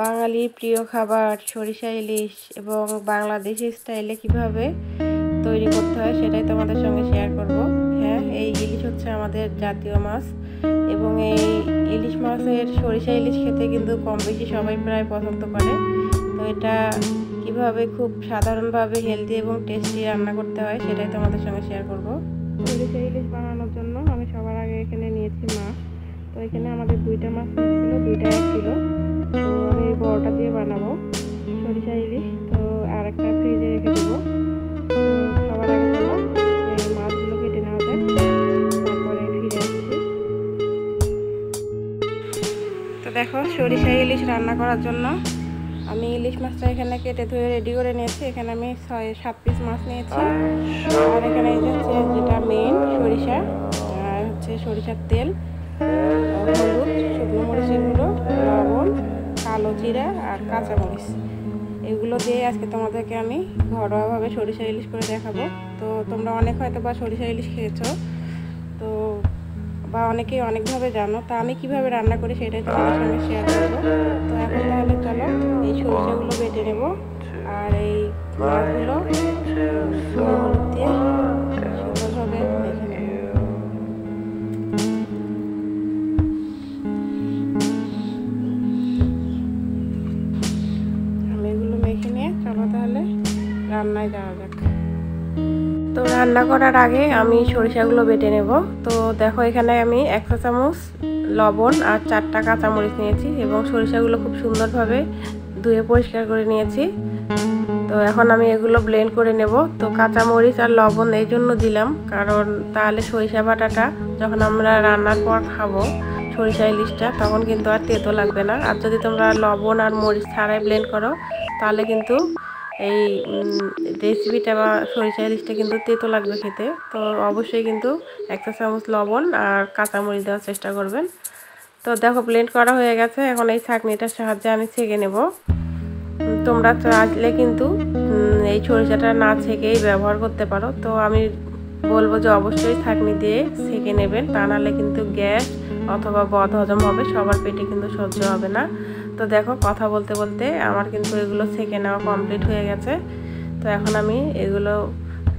বাঙালির প্রিয় খাবার সরিষা ইলিশ এবং বাংলাদেশি স্টাইলে কিভাবে তৈরি করতে হয় সেটাই তোমাদের সঙ্গে শেয়ার করব। হ্যাঁ, এই ইলিশ হচ্ছে আমাদের জাতীয় মাছ এবং এই ইলিশ মাছের সরিষা ইলিশ খেতে কিন্তু কম বেশি সবাই প্রায় পছন্দ করে। তো এটা কিভাবে খুব সাধারণভাবে হেলদি এবং টেস্টি রান্না করতে হয় সেটাই তোমাদের সঙ্গে শেয়ার করব। সরিষা ইলিশ বানানোর জন্য আমি সবার আগে এখানে নিয়েছি মাছ। তো এখানে আমাদের দুইটা মাছ ছিল, দুইটা 1 কিলো। তো আমি বড়টা দিয়ে বানাবো সরিষা ইলিশ। তো আর একটা ফ্রিজে রেখে দেবো। তো সবার আগে চলো মাছগুলো কেটে নেওয়া যায়, তারপরে ফিরে আসছি। তো দেখো, সরিষা ইলিশ রান্না করার জন্য আমি ইলিশ মাছটা এখানে কেটে ধুয়ে রেডি করে নিয়েছি। এখানে আমি 6-7 পিস মাছ নিয়েছি। আর এখানে এই হচ্ছে যেটা মেইন সরিষা, আর হচ্ছে সরিষার তেল, হলুদ, শুকনো মরিচের গুঁড়ো, লবণ, কালো জিরা আর কাঁচামরিচ, এগুলো দিয়ে আজকে তোমাদেরকে আমি ঘরোয়াভাবে সরিষা ইলিশ করে দেখাবো। তো তোমরা অনেক হয়তো বা সরিষা ইলিশ খেয়েছো, তো বা অনেকেই অনেকভাবে জানো। তা আমি কিভাবে রান্না করি সেটাই তোমাদের সঙ্গে শেয়ার করবো। তো এখন তাহলে চলো এই সরিষাগুলো বেটে নেব আর এই মাছগুলো হলুদ দিয়ে সুন্দরভাবে মেখে নেব। আমি এগুলো মেখে নিয়ে চলো তাহলে রান্নায় যাওয়া যাক। তো রান্না করার আগে আমি সরিষাগুলো বেটে নেব। তো দেখো, এখানে আমি 1 চা চামচ লবণ আর 4টা কাঁচামরিচ নিয়েছি এবং সরিষাগুলো খুব সুন্দরভাবে ধুয়ে পরিষ্কার করে নিয়েছি। তো এখন আমি এগুলো ব্লেন্ড করে নেব। তো কাঁচামরিচ আর লবণ এই জন্য দিলাম, কারণ তাহলে সরিষা বাটাটা যখন আমরা রান্নার পর খাবো সরিষা ইলিশটা, তখন কিন্তু আর তেতো লাগবে না। আর যদি তোমরা লবণ আর মরিচ ছাড়াই ব্লেন্ড করো তাহলে কিন্তু এই রেসিপিটা বা সরিষা ইলিশটা কিন্তু তেতো লাগবে খেতে। তো অবশ্যই কিন্তু 1 চা চামচ লবণ আর কাঁচামরিচ দেওয়ার চেষ্টা করবেন। তো দেখো, ব্লেন্ড করা হয়ে গেছে। এখন এই ছাঁকনিটার সাহায্যে আমি ছেঁকে নেব। তোমরা চাইলে কিন্তু এই সরিষাটা না ছেঁকেই ব্যবহার করতে পারো। তো আমি বলবো যে অবশ্যই ছাঁকনি দিয়ে ছেঁকে নেবেন, তা নাহলে কিন্তু গ্যাস অথবা বদহজম হবে, সবার পেটে কিন্তু সহ্য হবে না। তো দেখো, কথা বলতে বলতে আমার কিন্তু এগুলো ছেঁকে নেওয়া কমপ্লিট হয়ে গেছে। তো এখন আমি এগুলো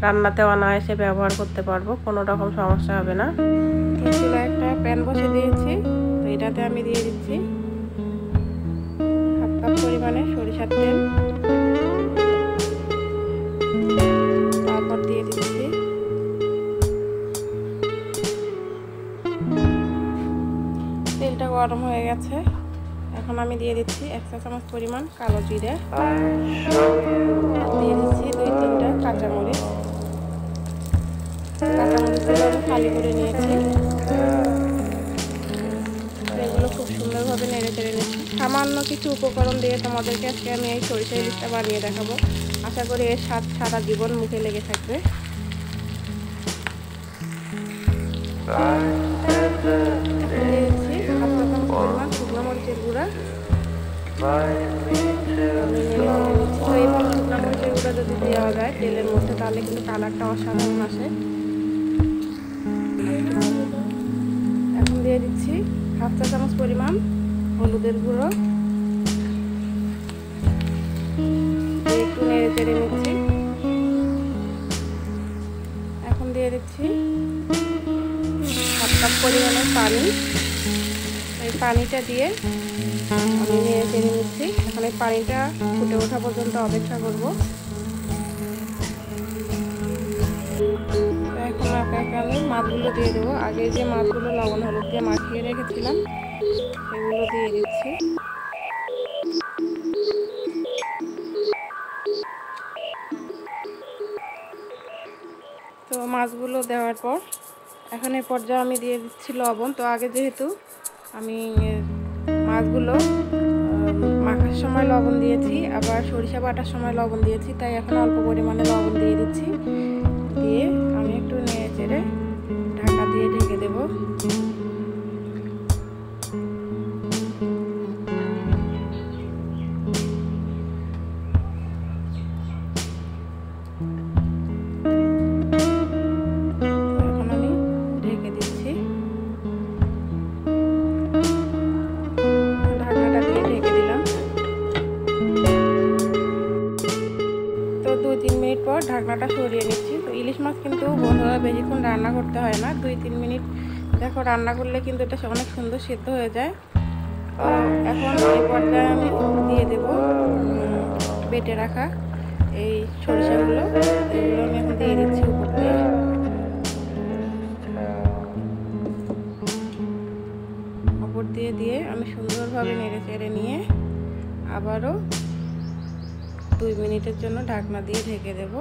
রান্নাতে অনায়াসে ব্যবহার করতে পারবো, কোনো রকম সমস্যা হবে না। তো চুলায় একটা প্যান বসে দিয়েছি। তো এটাতে আমি দিয়ে দিচ্ছি 1/2 কাপ পরিমাণে সরিষার তেল, তারপর দিয়ে দিচ্ছি তেলটা গরম হয়ে গেছে। এখন আমি দিয়ে দিচ্ছি 1 চা চামচ পরিমাণ কালো জিরে, দিয়ে দিচ্ছি 2-3টা কাঁচামরিচ। কাঁচামরিচগুলো আমি খালি করে নিয়েছি। এগুলো খুব সুন্দরভাবে নেড়ে চেড়ে নিচ্ছি। সামান্য কিছু উপকরণ দিয়ে তোমাদেরকে আজকে আমি এই সরিষা ইলিশটা বানিয়ে দেখাবো। আশা করি এর স্বাদ সারা জীবন মুখে লেগে থাকবে। পরিমাণ শুকনো মরিচের গুঁড়া, তো এইভাবে শুকনো মরিচের গুঁড়া যদি দেওয়া যায় তেলের মধ্যে তাহলে কিন্তু কালারটা অসাধারণ আসে। এখন দিয়ে দিচ্ছি 1/2 চা চামচ পরিমাণ হলুদের গুঁড়ো, একটু নেড়ে চেড়ে নিচ্ছি। এখন দিয়ে দিচ্ছি 1/2 কাপ পরিমাণের পানি। এই পানিটা দিয়ে আমি নেড়ে চেড়ে নিচ্ছি। এখন এই পানিটা ফুটে ওঠা পর্যন্ত অপেক্ষা করব। এখন আপনাকে আমি মাছগুলো দিয়ে দেবো। আগে যে মাছগুলো লবণ হলুদ দিয়ে মাখিয়ে রেখেছিলাম সেগুলো দিয়ে দিচ্ছি। তো মাছগুলো দেওয়ার পর এখন এই পর্যায়ে আমি দিয়ে দিচ্ছি লবণ। তো আগে যেহেতু আমি মাছগুলো মাখার সময় লবণ দিয়েছি, আবার সরিষা বাটার সময় লবণ দিয়েছি, তাই এখন অল্প পরিমাণে লবণ দিয়ে দিচ্ছি। দিয়ে আমি একটু নেড়ে চেড়ে ঢাকা দিয়ে ঢেকে দেব। এখন আমি ঢেকে দিচ্ছি। ঢাকনাটা দিয়ে ঢেকে দিলাম। ঢাকনাটা সরিয়ে নিচ্ছি। তো ইলিশ মাছ কিন্তু বন্ধুরা বেশিক্ষণ রান্না করতে হয় না, 2-3 মিনিট দেখো রান্না করলে কিন্তু এটা অনেক সুন্দর সিদ্ধ হয়ে যায়। তো এখন এই পর্যায়ে আমি দিয়ে দেব বেটে রাখা এই সরিষাগুলো, এগুলো আমি এখন দিয়ে দিচ্ছি উপর দিয়ে। উপর দিয়ে দিয়ে আমি সুন্দরভাবে নেড়ে চেড়ে নিয়ে আবারও 2 মিনিটের জন্য ঢাকনা দিয়ে ঢেকে দেব।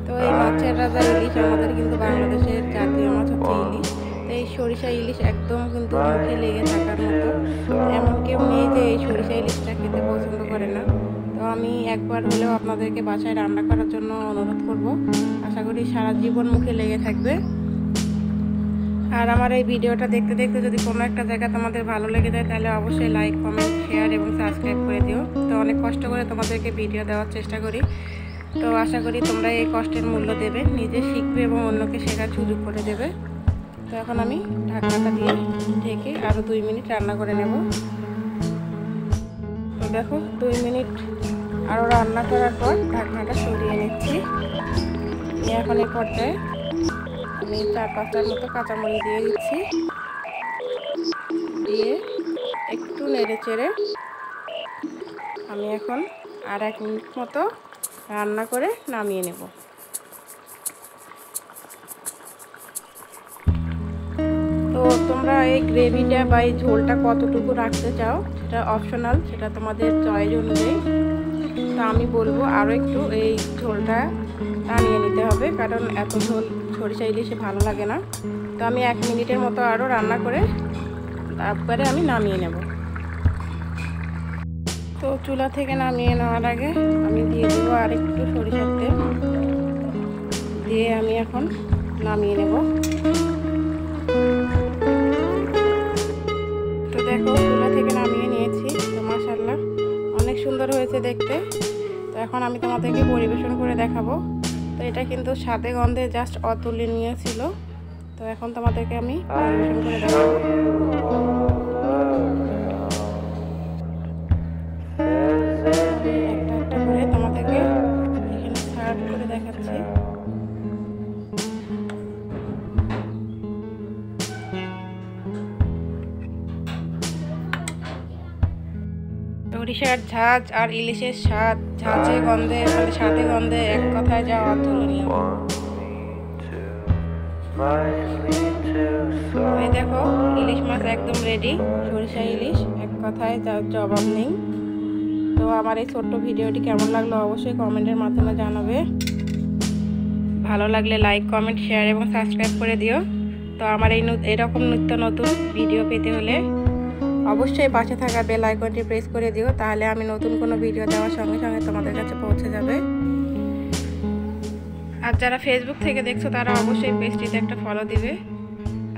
তো এই মাছের রাজা ইলিশ, আমাদের কিন্তু বাংলাদেশের জাতীয় মাছ হচ্ছে ইলিশ। তো এই সরিষা ইলিশ একদম কিন্তু মুখে লেগে থাকার মতো, এমন কেউ নেই যে এই সরিষা ইলিশটা খেতে পছন্দ করে না। তো আমি একবার হলেও আপনাদেরকে বাসায় রান্না করার জন্য অনুরোধ করব, আশা করি সারা জীবন মুখে লেগে থাকবে। আর আমার এই ভিডিওটা দেখতে দেখতে যদি কোনো একটা জায়গা তোমাদের ভালো লেগে যায় তাহলে অবশ্যই লাইক, কমেন্ট, শেয়ার এবং সাবস্ক্রাইব করে দিও। তো অনেক কষ্ট করে তোমাদেরকে ভিডিও দেওয়ার চেষ্টা করি, তো আশা করি তোমরা এই কষ্টের মূল্য দেবে, নিজে শিখবে এবং অন্যকে শেখার সুযোগ করে দেবে। তো এখন আমি ঢাকনাটা দিয়ে ঢেকে আরও 2 মিনিট রান্না করে নেব। তো দেখো 2 মিনিট আরও রান্না করার পর ঢাকনাটা সরিয়ে নিচ্ছি। এখন এই পর্যায়ে আমি 4-5টার মতো কাঁচামরিচ দিয়ে দিচ্ছি, দিয়ে একটু নেড়ে চেড়ে আমি এখন আর 1 মিনিট মতো রান্না করে নামিয়ে নেব। তো তোমরা এই গ্রেভিটা বা এই ঝোলটা কতটুকু রাখতে চাও সেটা অপশনাল, সেটা তোমাদের চয়েস অনুযায়ী। তো আমি বলবো আরও একটু এই ঝোলটা টানিয়ে নিতে হবে, কারণ এত ঝোল সরিষা ইলিশে ভালো লাগে না। তো আমি 1 মিনিটের মতো আরও রান্না করে তারপরে আমি নামিয়ে নেব। তো চুলা থেকে নামিয়ে নেওয়ার আগে আমি দিয়ে দেবো আর একটু সরিষার তেল, দিয়ে আমি এখন নামিয়ে নেব। তো দেখো চুলা থেকে নামিয়ে নিয়েছি, তো মাশাআল্লাহ অনেক সুন্দর হয়েছে দেখতে। তো এখন আমি তোমাদেরকে পরিবেশন করে দেখাবো। তো এটা কিন্তু স্বাদে গন্ধে জাস্ট অতুলনীয় ছিল। তো এখন তোমাদেরকে আমি পরিবেশন করে দেখাবো। একটা একটা করে তোমাদেরকে এখানে সার্ভ করে দেখাচ্ছি। সরিষার ঝাঁজ আর ইলিশের স্বাদ, ঝাঁঝে গন্ধে মানে স্বাদে গন্ধে এক কথায় যা অতুলনীয়। এই দেখো ইলিশ মাছ একদম রেডি, সরিষা ইলিশ এক কথায় যার জবাব নেই। তো আমার এই ছোট্ট ভিডিওটি কেমন লাগলো অবশ্যই কমেন্টের মাধ্যমে জানাবে। ভালো লাগলে লাইক, কমেন্ট, শেয়ার এবং সাবস্ক্রাইব করে দিও। তো আমার এরকম নিত্য নতুন ভিডিও পেতে হলে অবশ্যই পাশে থাকা বেল আইকনটি প্রেস করে দিও, তাহলে আমি নতুন কোনো ভিডিও দেওয়ার সঙ্গে সঙ্গে তোমাদের কাছে পৌঁছে যাবে। আর যারা ফেসবুক থেকে দেখছো তারা অবশ্যই পেজটিতে একটা ফলো দিবে।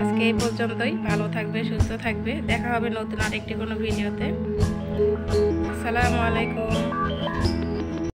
আজকে এই পর্যন্তই, ভালো থাকবে, সুস্থ থাকবে, দেখা হবে নতুন আরেকটি কোনো ভিডিওতে। আসসালামু আলাইকুম।